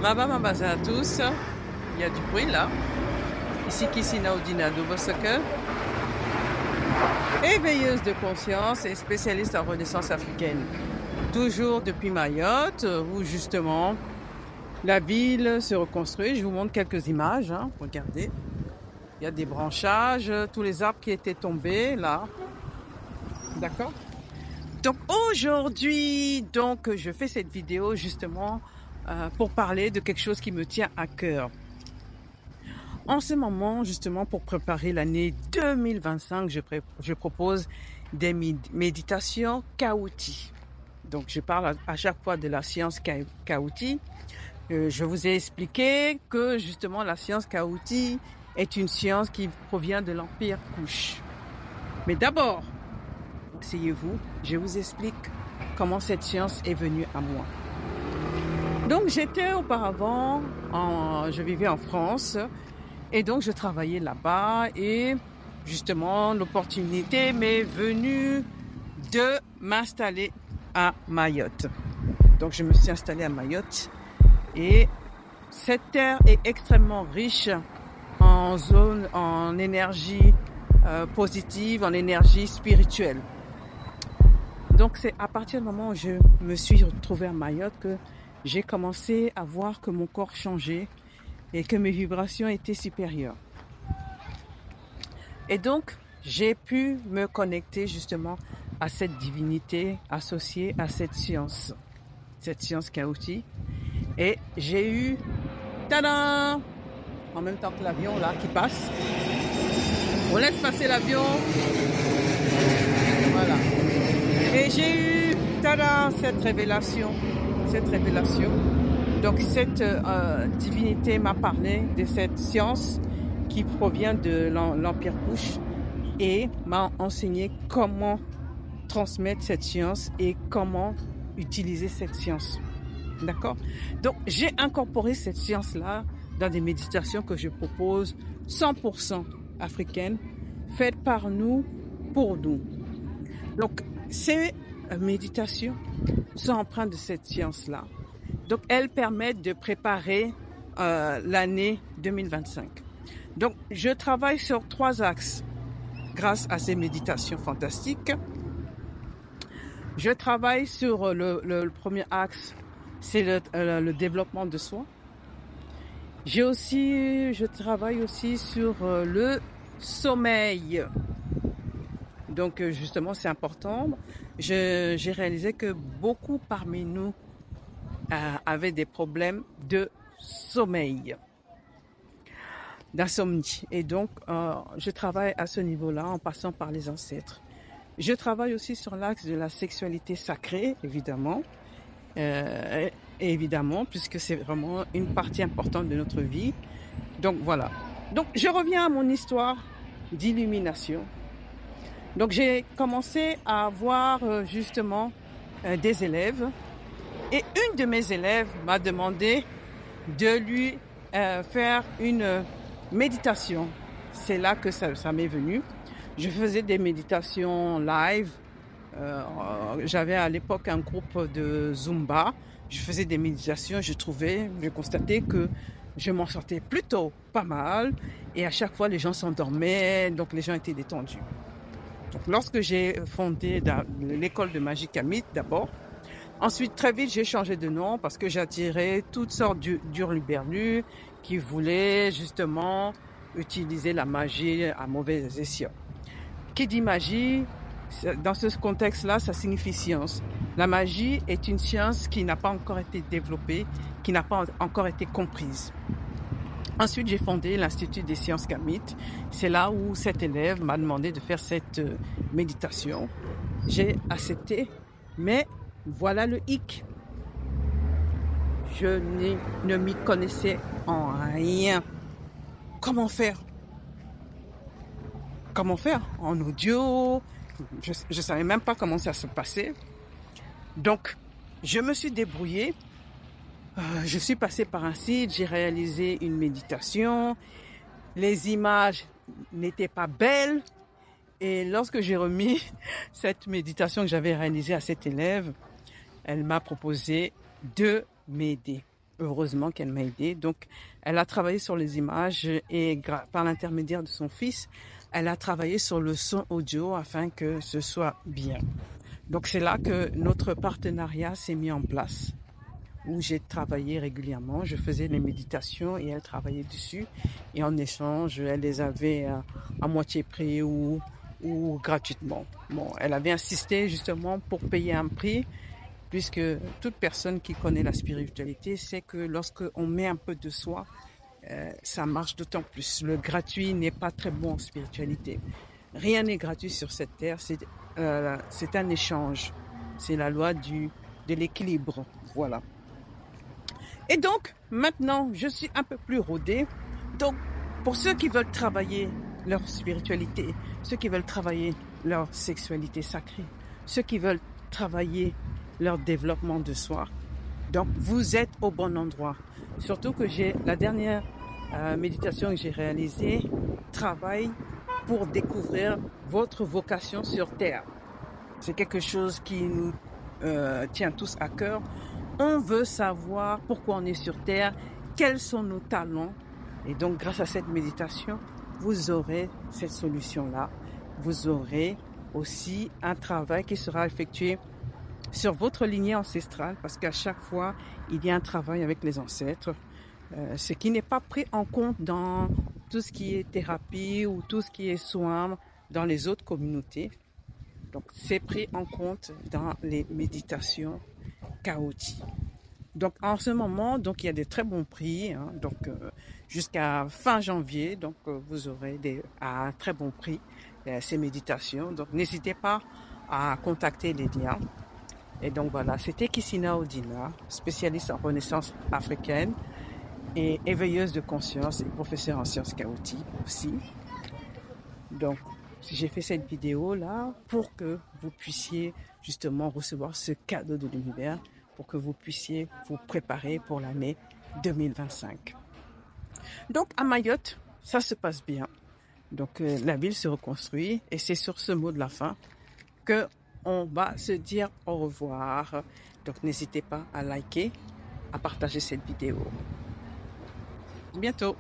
Mabasa à tous. Il y a du bruit là. Ici Kissina Odina Dobosaka, éveilleuse de conscience et spécialiste en renaissance africaine. Toujours depuis Mayotte, où justement la ville se reconstruit. Je vous montre quelques images. Regardez. Il y a des branchages, tous les arbres qui étaient tombés là. D'accord? Donc aujourd'hui, je fais cette vidéo justement pour parler de quelque chose qui me tient à cœur. En ce moment, justement, pour préparer l'année 2025, je propose des méditations Kaouti. Donc, je parle à chaque fois de la science Kaouti. Je vous ai expliqué que justement la science Kaouti est une science qui provient de l'Empire Kush. Mais d'abord, asseyez-vous, je vous explique comment cette science est venue à moi. Donc j'étais auparavant, je vivais en France et donc je travaillais là-bas et justement l'opportunité m'est venue de m'installer à Mayotte. Donc je me suis installée à Mayotte et cette terre est extrêmement riche en énergie positive, en énergie spirituelle. Donc c'est à partir du moment où je me suis retrouvée à Mayotte que j'ai commencé à voir que mon corps changeait et que mes vibrations étaient supérieures. Et donc j'ai pu me connecter justement à cette divinité associée à cette science Kaouti. Et j'ai eu, tada, en même temps que l'avion là qui passe. On laisse passer l'avion. Voilà. Et j'ai eu, tada, cette révélation. Donc cette divinité m'a parlé de cette science qui provient de l'Empire Kush et m'a enseigné comment transmettre cette science et comment utiliser cette science. D'accord? Donc j'ai incorporé cette science-là dans des méditations que je propose 100% africaines, faites par nous, pour nous. Donc ces méditations sont empreintes de cette science-là. Donc elles permettent de préparer l'année 2025. Donc je travaille sur 3 axes grâce à ces méditations fantastiques. Je travaille sur le premier axe, c'est le développement de soi. Je travaille aussi sur le sommeil. Donc justement c'est important. J'ai réalisé que beaucoup parmi nous avaient des problèmes de sommeil, d'insomnie. Et donc je travaille à ce niveau-là en passant par les ancêtres. Je travaille aussi sur l'axe de la sexualité sacrée, évidemment. Évidemment, puisque c'est vraiment une partie importante de notre vie. Donc voilà. Donc je reviens à mon histoire d'illumination. Donc j'ai commencé à avoir justement des élèves et une de mes élèves m'a demandé de lui faire une méditation. C'est là que ça m'est venu. Je faisais des méditations live. J'avais à l'époque un groupe de Zumba. Je faisais des méditations, j'ai constaté que je m'en sortais plutôt pas mal. Et à chaque fois, les gens s'endormaient, donc les gens étaient détendus. Donc lorsque j'ai fondé l'école de magie Kamit d'abord, ensuite très vite j'ai changé de nom parce que j'attirais toutes sortes d'hurluberlus qui voulaient justement utiliser la magie à mauvais escient. Qui dit magie, dans ce contexte-là, ça signifie science. La magie est une science qui n'a pas encore été développée, qui n'a pas encore été comprise. Ensuite, j'ai fondé l'Institut des sciences Kamit. C'est là où cet élève m'a demandé de faire cette méditation. J'ai accepté, mais voilà le hic. Je ne m'y connaissais en rien. Comment faire en audio? Je savais même pas comment ça se passait. Donc, je me suis débrouillée. Je suis passée par un site, j'ai réalisé une méditation. Les images n'étaient pas belles. Et lorsque j'ai remis cette méditation que j'avais réalisée à cet élève, elle m'a proposé de m'aider. Heureusement qu'elle m'a aidée. Donc, elle a travaillé sur les images et par l'intermédiaire de son fils, elle a travaillé sur le son audio afin que ce soit bien. Donc, c'est là que notre partenariat s'est mis en place, où j'ai travaillé régulièrement. Je faisais les méditations et elle travaillait dessus. Et en échange, elle les avait à moitié prix ou gratuitement. Bon, elle avait insisté justement pour payer un prix, puisque toute personne qui connaît la spiritualité sait que lorsqu'on met un peu de soi, ça marche d'autant plus. Le gratuit n'est pas très bon en spiritualité. Rien n'est gratuit sur cette terre, c'est un échange. C'est la loi de l'équilibre. Voilà. Et donc, maintenant, je suis un peu plus rodée. Donc, pour ceux qui veulent travailler leur spiritualité, ceux qui veulent travailler leur sexualité sacrée, ceux qui veulent travailler leur développement de soi, donc vous êtes au bon endroit. Surtout que la dernière méditation que j'ai réalisée travaille pour découvrir votre vocation sur Terre. C'est quelque chose qui nous tient tous à cœur. On veut savoir pourquoi on est sur Terre, quels sont nos talents. Et donc, grâce à cette méditation, vous aurez cette solution-là. Vous aurez aussi un travail qui sera effectué sur votre lignée ancestrale, parce qu'à chaque fois, il y a un travail avec les ancêtres, ce qui n'est pas pris en compte dans tout ce qui est thérapie ou tout ce qui est soins dans les autres communautés. Donc, c'est pris en compte dans les méditations Chaoti. Donc, en ce moment, donc, il y a des très bons prix, hein, donc jusqu'à fin janvier, donc vous aurez à un très bon prix ces méditations. Donc, n'hésitez pas à contacter Lydia. Et donc voilà, c'était Kissina Odina, spécialiste en renaissance africaine et éveilleuse de conscience et professeure en sciences chaotiques aussi. Donc, j'ai fait cette vidéo là pour que vous puissiez justement recevoir ce cadeau de l'univers, pour que vous puissiez vous préparer pour l'année 2025. Donc à Mayotte, ça se passe bien. Donc la ville se reconstruit et c'est sur ce mot de la fin que on va se dire au revoir. Donc n'hésitez pas à liker, à partager cette vidéo. À bientôt.